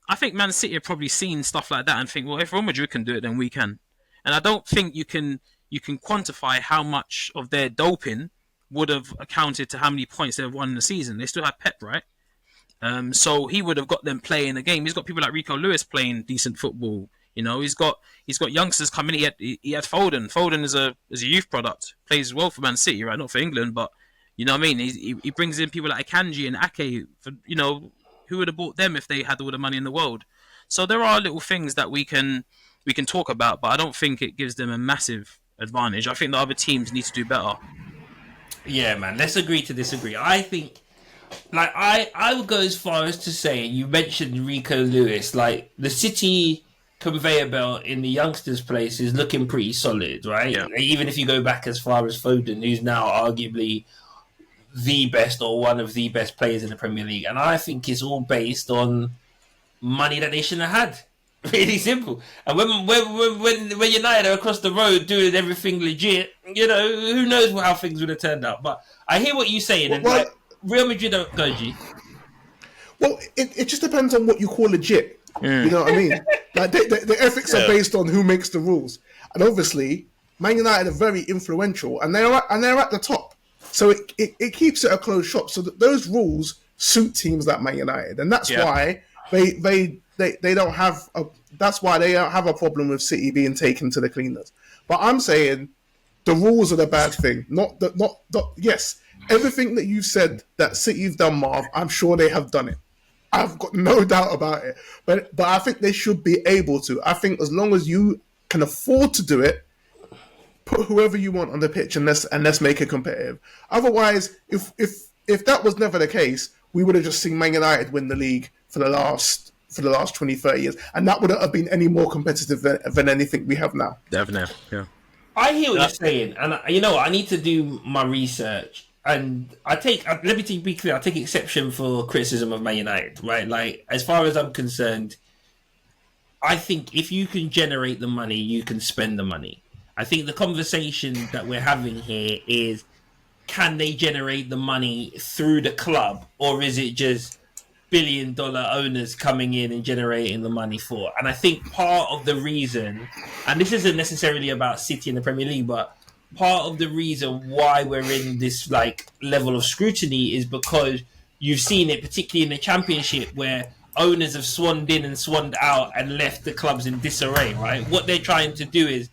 I think Man City have probably seen stuff like that and think, well, if Real Madrid can do it, then we can. And I don't think you can quantify how much of their doping would have accounted to how many points they've won in the season. They still have Pep, right? So he would have got them playing a game. He's got people like Rico Lewis playing decent football. He's got youngsters coming in. He had Foden. Foden is a youth product. Plays well for Man City, right? Not for England, but you know what I mean. He brings in people like Akanji and Ake. Who would have bought them if they had all the money in the world? So there are little things that we can talk about, but I don't think it gives them a massive advantage. I think the other teams need to do better. Yeah, man. Let's agree to disagree. I think, like, I would go as far as to say, you mentioned Rico Lewis, like, the City conveyor belt in the youngsters' place is looking pretty solid, right? Yeah. Even if you go back as far as Foden, who's now arguably the best or one of the best players in the Premier League. And I think it's all based on money that they shouldn't have had. Really simple. And when United are across the road doing everything legit, who knows how things would have turned out. But I hear what you're saying. And Well, like, Real Madrid don't go, G. well, it just depends on what you call legit. You know what I mean? Like the ethics are based on who makes the rules, and obviously, Man United are very influential, and they're at the top. So it keeps it a closed shop. So that those rules suit teams like Man United, and that's why they don't have a problem with City being taken to the cleaners. But I'm saying the rules are the bad thing, not yes, everything that you said that City've done, Marv, I'm sure they have done it. I've got no doubt about it. But I think they should be able to. I think as long as you can afford to do it, put whoever you want on the pitch and let's make it competitive. Otherwise, if that was never the case, we would have just seen Man United win the league for the last 20, 30 years, and that wouldn't have been any more competitive than anything we have now. Definitely, yeah. I hear what you're saying, and I need to do my research. And let me be clear, I take exception for criticism of Man United, right? Like, as far as I'm concerned, I think if you can generate the money, you can spend the money. I think the conversation that we're having here is, can they generate the money through the club, or is it just billion-dollar owners coming in and generating the money for? And I think part of the reason, and this isn't necessarily about City in the Premier League, but part of the reason why we're in this like level of scrutiny is because you've seen it, particularly in the Championship, where owners have swanned in and swanned out and left the clubs in disarray, right? What they're trying to do is,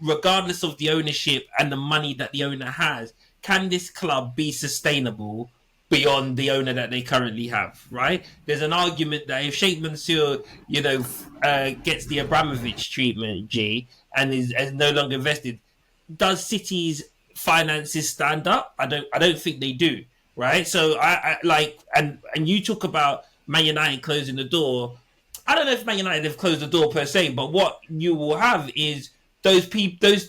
regardless of the ownership and the money that the owner has, can this club be sustainable beyond the owner that they currently have, right? There's an argument that if Sheikh Mansour, gets the Abramovich treatment, G, and is no longer invested, does City's finances stand up? I don't think they do, right? So I like, and you talk about Man United closing the door. I don't know if Man United have closed the door per se, but what you will have is those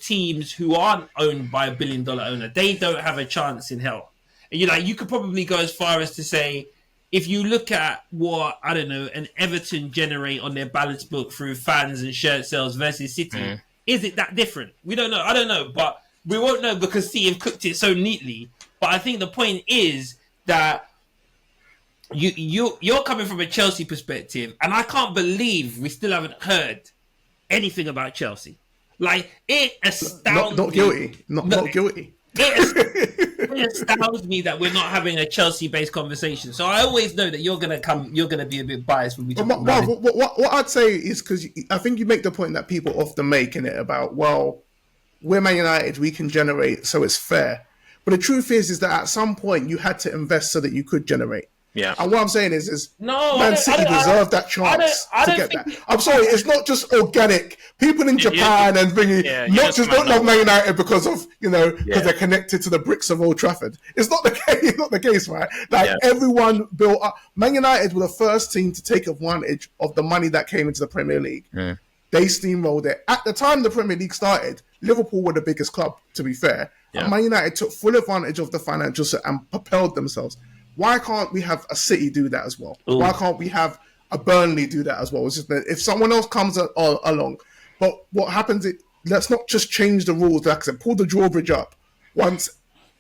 teams who aren't owned by $1 billion owner, they don't have a chance in hell. And, you could probably go as far as to say, if you look at what, I don't know, an Everton generate on their balance book through fans and shirt sales versus City, is it that different? We don't know. I don't know, but we won't know because City have cooked it so neatly. But I think the point is that you're coming from a Chelsea perspective, and I can't believe we still haven't heard anything about Chelsea. Like, it astounds Not guilty. Not guilty. It astounds me that we're not having a Chelsea-based conversation. So I always know that you're gonna be a bit biased when we talk about it. What I'd say is, because I think you make the point that people often make in it about, well, we're Man United, we can generate, so it's fair. But the truth is that at some point you had to invest so that you could generate. Yeah. And what I'm saying is no, Man City deserved that chance to get that. I'm sorry, it's not just organic. People in Japan and bringing not love Man United because of because they're connected to the bricks of Old Trafford. It's not the case. It's not the case, right? Like everyone built up. Man United were the first team to take advantage of the money that came into the Premier League. Yeah. They steamrolled it. At the time the Premier League started, Liverpool were the biggest club, to be fair. Yeah. And Man United took full advantage of the financial and propelled themselves. Why can't we have a City do that as well? Ooh. Why can't we have a Burnley do that as well? It's just that if someone else comes along. But what happens is, let's not just change the rules. Like I said, pull the drawbridge up once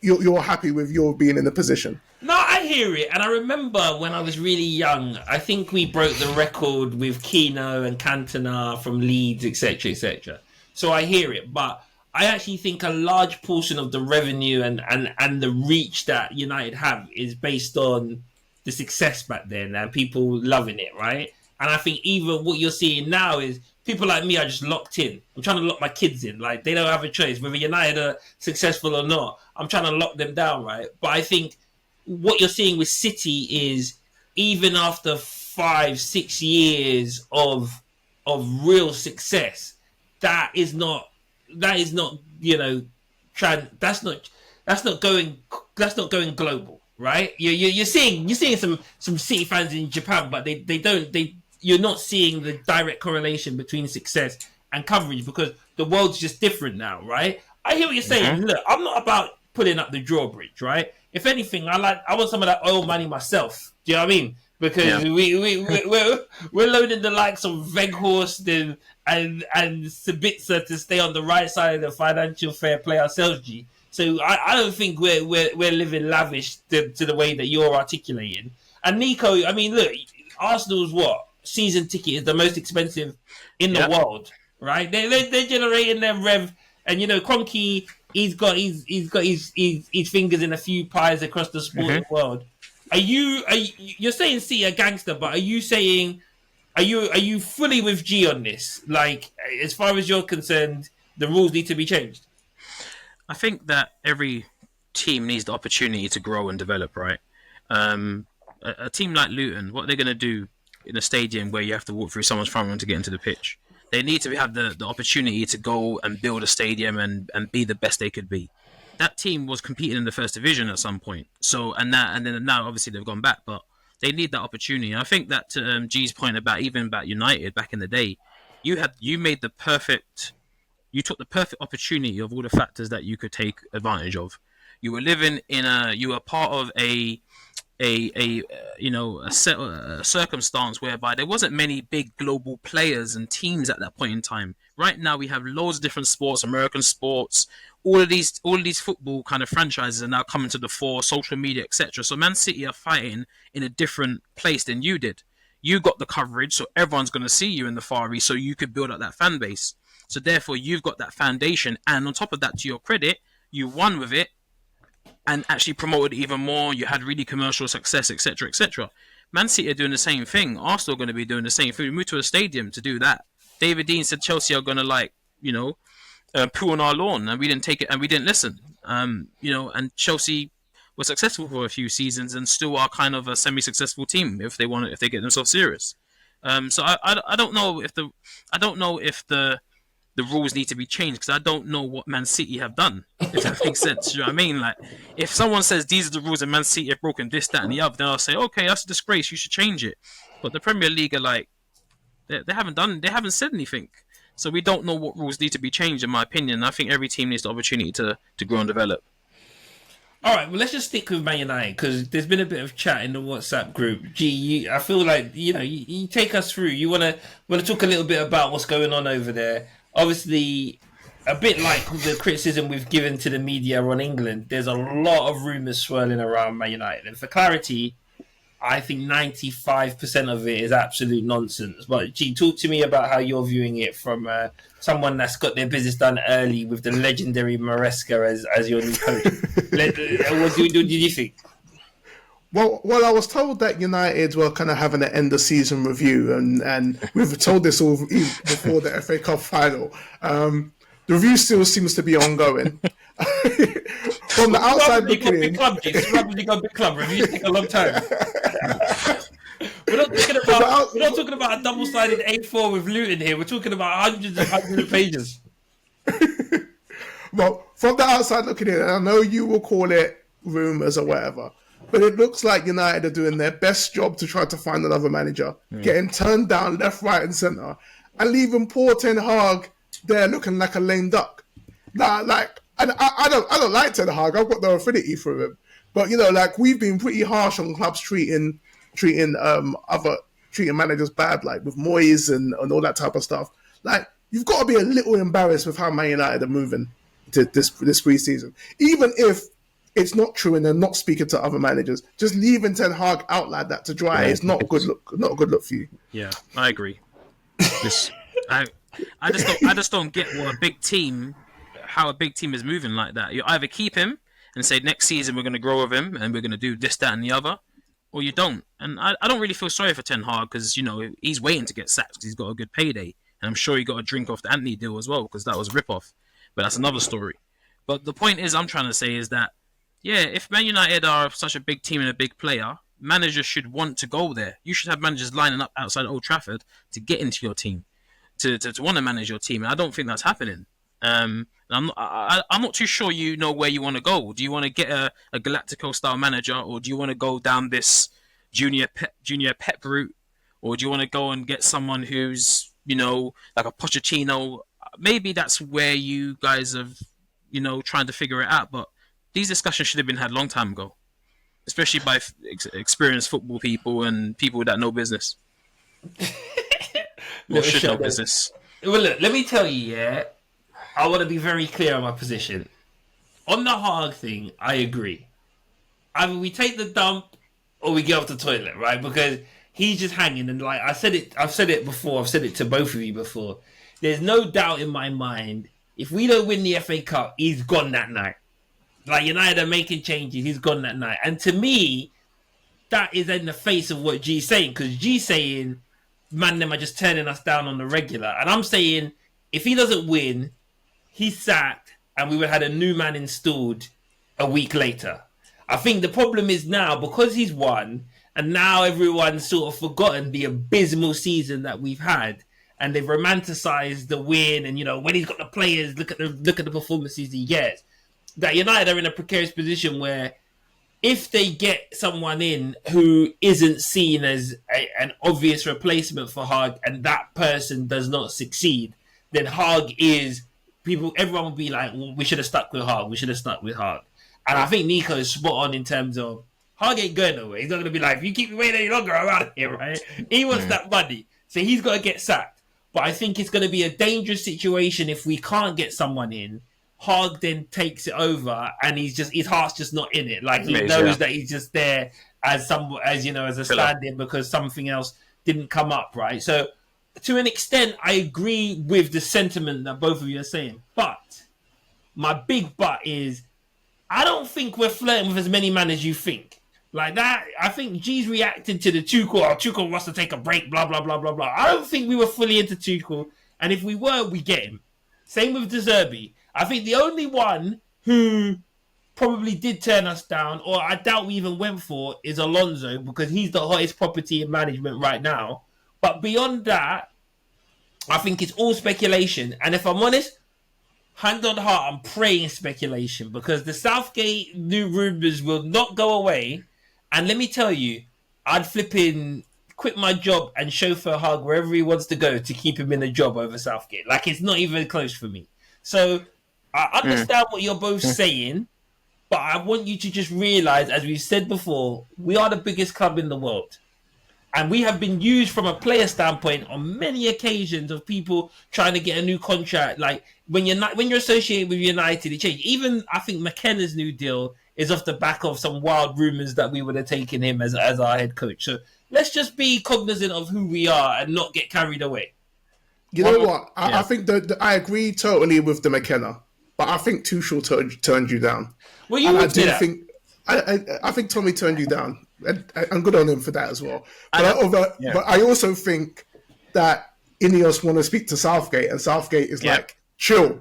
you're happy with your being in the position. No, I hear it. And I remember when I was really young, I think we broke the record with Keno and Cantona from Leeds, etc., etc. So I hear it. But I actually think a large portion of the revenue and the reach that United have is based on the success back then and people loving it, right? And I think even what you're seeing now is people like me are just locked in. I'm trying to lock my kids in. Like, they don't have a choice. Whether United are successful or not, I'm trying to lock them down, right? But I think what you're seeing with City is, even after 5-6 years of real success, that's not going global, right? You're seeing some City fans in Japan, but you're not seeing the direct correlation between success and coverage because the world's just different now, right? I hear what you're saying. Look, I'm not about putting up the drawbridge, right? If anything, I want some of that oil money myself. Do you know what I mean? because Yeah. we're loading the likes of Veghorst and Sabitzer to stay on the right side of the financial fair play ourselves, G. So I don't think we're living lavish to the way that you're articulating. And Nico, I mean, look, Arsenal's what season ticket is the most expensive in the Yeah. world, right? They're generating their rev, and Kroenke, he's got his fingers in a few pies across the sporting world. You're saying C a gangster, but are you saying are you fully with G on this? Like, as far as you're concerned, the rules need to be changed. I think that every team needs the opportunity to grow and develop, right? A team like Luton, what they're going to do in a stadium where you have to walk through someone's front room to get into the pitch, they need to have the opportunity to go and build a stadium and be the best they could be. That team was competing in the first division at some point, and then now obviously they've gone back, but they need that opportunity. And I think that to G's point about United back in the day, you made the perfect. You took the perfect opportunity of all the factors that you could take advantage of. You were living you were part of a circumstance whereby there wasn't many big global players and teams at that point in time. Right now we have loads of different sports, American sports, all of these football kind of franchises are now coming to the fore, social media, etc. So Man City are fighting in a different place than you did. You got the coverage, so everyone's going to see you in the Far East, so you could build up that fan base. So therefore, you've got that foundation, and on top of that, to your credit, you won with it, and actually promoted it even more. You had really commercial success, etc., etc. Man City are doing the same thing. Arsenal are going to be doing the same thing. We moved to a stadium to do that. David Dean said Chelsea are going to poo on our lawn, and we didn't take it, and we didn't listen. And Chelsea were successful for a few seasons, and still are kind of a semi-successful team if they get themselves serious. So I don't know if the rules need to be changed because I don't know what Man City have done, if that makes sense. You know what I mean? Like, if someone says these are the rules and Man City have broken this, that, and the other, then I'll say, okay, that's a disgrace. You should change it. But the Premier League are like, they haven't said anything. So we don't know what rules need to be changed, in my opinion. I think every team needs the opportunity to grow and develop. All right, well, let's just stick with Man United because there's been a bit of chat in the WhatsApp group. G, I feel like you take us through. You want to talk a little bit about what's going on over there. Obviously, a bit like the criticism we've given to the media on England, there's a lot of rumours swirling around Man United. And for clarity, I think 95% of it is absolute nonsense. But G, talk to me about how you're viewing it from someone that's got their business done early with the legendary Maresca as your new coach. What did you think? Well, I was told that United were kind of having an end of season review, and we've told this all before the FA Cup final. The review still seems to be ongoing. From the outside looking in, probably got big club. Reviews take a long time. We're not talking about a double-sided A4 with Luton here. We're talking about hundreds of pages. Well, from the outside looking in, and I know you will call it rumours or whatever, but it looks like United are doing their best job to try to find another manager, getting turned down left, right, and centre, and leaving poor Ten Hag there looking like a lame duck. Now, and I don't like Ten Hag. I've got no affinity for him, but we've been pretty harsh on clubs treating managers bad, like with Moyes and all that type of stuff. Like, you've got to be a little embarrassed with how Man United are moving to this pre-season, even if it's not true and they're not speaking to other managers. Just leaving Ten Hag out like that to dry is not a good look for you. Yeah, I agree. I just don't get how a big team is moving like that. You either keep him and say next season we're going to grow with him and we're going to do this, that, and the other, or you don't. And I don't really feel sorry for Ten Hag because he's waiting to get sacked because he's got a good payday, and I'm sure he got a drink off the Anthony deal as well because that was a rip-off. But that's another story. But the point I'm trying to say is that, yeah, if Man United are such a big team and a big player, managers should want to go there. You should have managers lining up outside Old Trafford to get into your team, to want to manage your team. And I don't think that's happening. I'm not too sure where you want to go. Do you want to get a Galactico-style manager, or do you want to go down this junior Pep route, or do you want to go and get someone who's, like a Pochettino? Maybe that's where you guys have, trying to figure it out. But these discussions should have been had a long time ago. especially by experienced football people and people that know business or should know business. Well, look, let me tell you, yeah, I want to be very clear on my position. On the Haag thing, I agree. Either we take the dump or we get off the toilet, right? Because he's just hanging, and like I've said it before, I've said it to both of you before. There's no doubt in my mind, if we don't win the FA Cup, he's gone that night. Like, United are making changes, he's gone that night. And to me, that is in the face of what G's saying, because G's saying, man, them are just turning us down on the regular. And I'm saying, if he doesn't win, he's sacked, and we would have had a new man installed a week later. I think the problem is now, because he's won, and now everyone's sort of forgotten the abysmal season that we've had, and they've romanticized the win, and, you know, when he's got the players, look at the performances he gets, that United are in a precarious position where if they get someone in who isn't seen as an obvious replacement for Haag, and that person does not succeed, then Haag is... everyone will be like, well, we should have stuck with Haag. And I think Nico is spot on in terms of Haag ain't going nowhere. He's not going to be like, if you keep me waiting any longer, I'm out of here, right? He wants that money. So he's got to get sacked. But I think it's going to be a dangerous situation if we can't get someone in. Haag then takes it over, and his heart's just not in it. Like, he knows that he's just there as a stand-in because something else didn't come up, right? So to an extent, I agree with the sentiment that both of you are saying. But my big but is, I don't think we're flirting with as many men as you think. Like that, I think G's reacted to the Tuchel wants to take a break, blah, blah, blah, blah, blah. I don't think we were fully into Tuchel. And if we were, we get him. Same with De Zerbi. I think the only one who probably did turn us down, or I doubt we even went for, is Alonso, because he's the hottest property in management right now. But beyond that, I think it's all speculation. And if I'm honest, hand on heart, I'm praying speculation, because the Southgate new rumours will not go away. And let me tell you, I'd quit my job and chauffeur Haag wherever he wants to go to keep him in a job over Southgate. Like, it's not even close for me. So I understand what you're both saying, but I want you to just realise, as we've said before, we are the biggest club in the world. And we have been used from a player standpoint on many occasions of people trying to get a new contract. Like, when you're associated with United, it changes. Even, I think, McKenna's new deal is off the back of some wild rumours that we would have taken him as our head coach. So let's just be cognizant of who we are and not get carried away. You know what? I think that I agree totally with the McKenna, but I think Tuchel turned you down. Well, you would say that. I think Tommy turned you down. I'm good on him for that as well. But I also think that Ineos want to speak to Southgate, and Southgate is like, chill.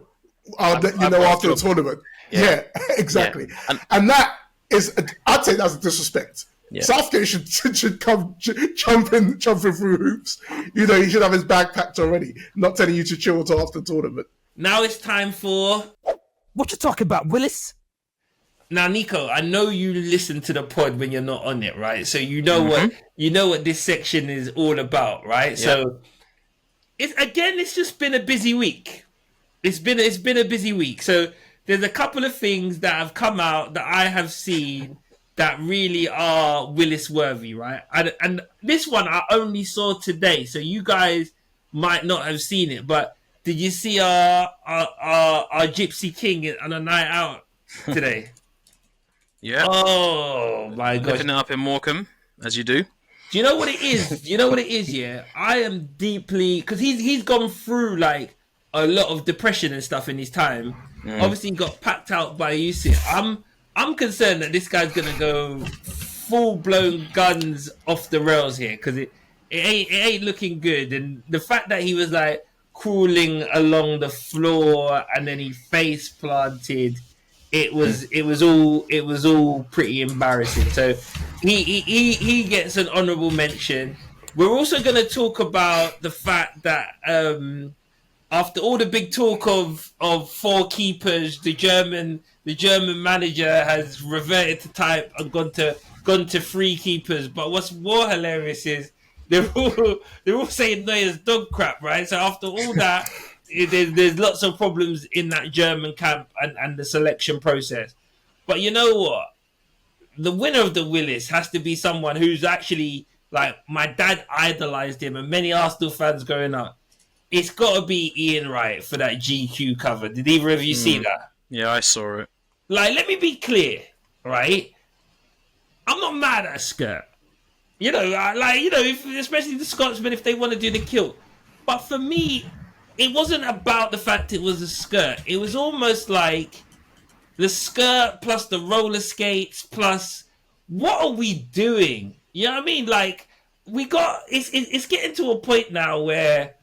I'll let you know after the tournament. Yeah, exactly. Yeah. And that is, I'd say that's a disrespect. Yeah. Southgate should come jumping through hoops. You know, he should have his bag packed already, not telling you to chill until after the tournament. Now it's time for... What you talking about, Willis? Now, Nico, I know you listen to the pod when you're not on it, right? So you know what this section is all about, right? Yeah. So it's just been a busy week. It's been a busy week. So there's a couple of things that have come out that I have seen that really are Willis worthy, right? And this one I only saw today, so you guys might not have seen it. But did you see our Gypsy King on a night out today? Yeah. Oh my god! Looking it up in Morecambe, as you do. Do you know what it is? Yeah, I am deeply, because he's gone through like a lot of depression and stuff in his time. Obviously, he got packed out by UC. I'm concerned that this guy's gonna go full blown guns off the rails here, because it ain't looking good. And the fact that he was like crawling along the floor and then he face planted. It was all pretty embarrassing. So he gets an honourable mention. We're also going to talk about the fact that after all the big talk of four keepers, the German manager has reverted to type and gone to three keepers. But what's more hilarious is they're all saying Neuer's dog crap, right? So after all that. There's lots of problems in that German camp and the selection process. But you know what? the winner of the Willis has to be someone who's actually like my dad idolized him, and many Arsenal fans growing up. It's got to be Ian Wright for that GQ cover. Did either of you see that? Yeah, I saw it. Like, let me be clear, right? I'm not mad at a skirt. Especially the Scotsmen, if they want to do the kilt. But for me, it wasn't about the fact it was a skirt. It was almost like the skirt plus the roller skates plus what are we doing? You know what I mean? Like, it's getting to a point now where,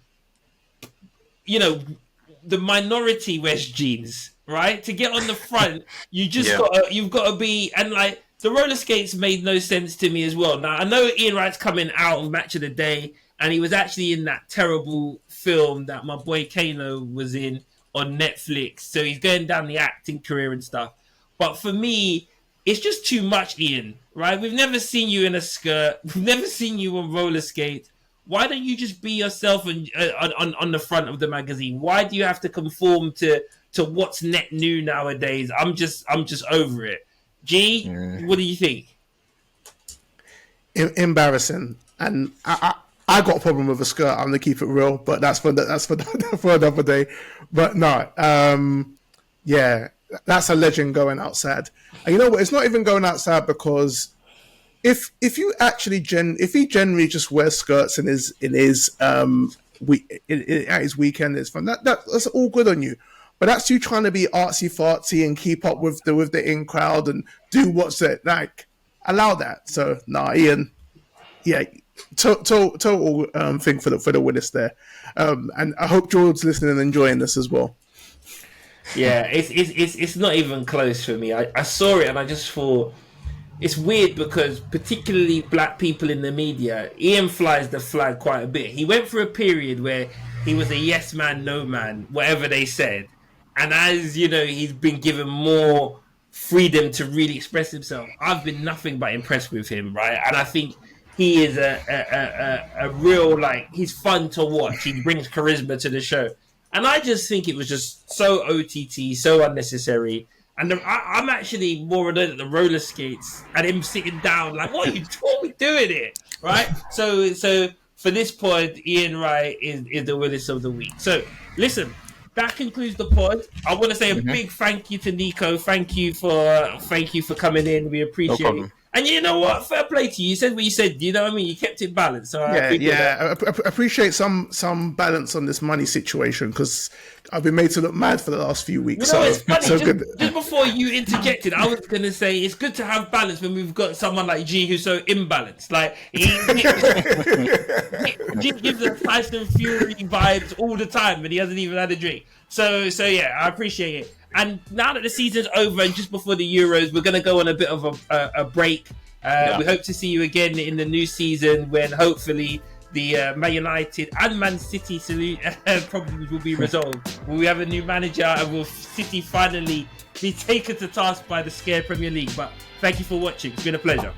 the minority wears jeans, right? To get on the front, you've got to be, and like, the roller skates made no sense to me as well. Now, I know Ian Wright's coming out of Match of the Day, and he was actually in that terrible film that my boy Kano was in on Netflix. So he's going down the acting career and stuff. But for me, it's just too much, Ian, right? We've never seen you in a skirt. We've never seen you on roller skates. Why don't you just be yourself on the front of the magazine? Why do you have to conform to what's net new nowadays? I'm just over it. G, what do you think? Embarrassing, and I got a problem with a skirt. I'm gonna keep it real, but that's for another day. But no, that's a legend going outside. And you know what? It's not even going outside because if you actually if he generally just wears skirts at his weekend, it's fun. That's all good on you. But that's you trying to be artsy fartsy and keep up with the in crowd and do what's it like. Allow that. So Ian, total thing for the Willis there, and I hope George's listening and enjoying this as well. Yeah, it's not even close for me. I saw it and I just thought it's weird because particularly black people in the media, Ian flies the flag quite a bit. He went through a period where he was a yes man, no man, whatever they said. And as you know, he's been given more freedom to really express himself. I've been nothing but impressed with him, right? And I think he is a real, like, he's fun to watch. He brings charisma to the show. And I just think it was just so OTT, so unnecessary. And I'm actually more annoyed at the roller skates and him sitting down, like, what are we doing here, right? So for this point, Ian Wright is the Willis of the week. So listen, that concludes the pod. I want to say a big thank you to Nico. Thank you for coming in. We appreciate it. And you know what? Fair play to you. You said what you said. You know what I mean? You kept it balanced. So I appreciate some balance on this money situation because I've been made to look mad for the last few weeks. It's funny. Just before you interjected, I was going to say it's good to have balance when we've got someone like G who's so imbalanced. Like G gives us Tyson Fury vibes all the time, and he hasn't even had a drink. So yeah, I appreciate it. And now that the season's over and just before the Euros, we're going to go on a bit of a break. We hope to see you again in the new season when hopefully the Man United and Man City problems will be resolved. When we have a new manager and will City finally be taken to task by the scared Premier League. But thank you for watching. It's been a pleasure.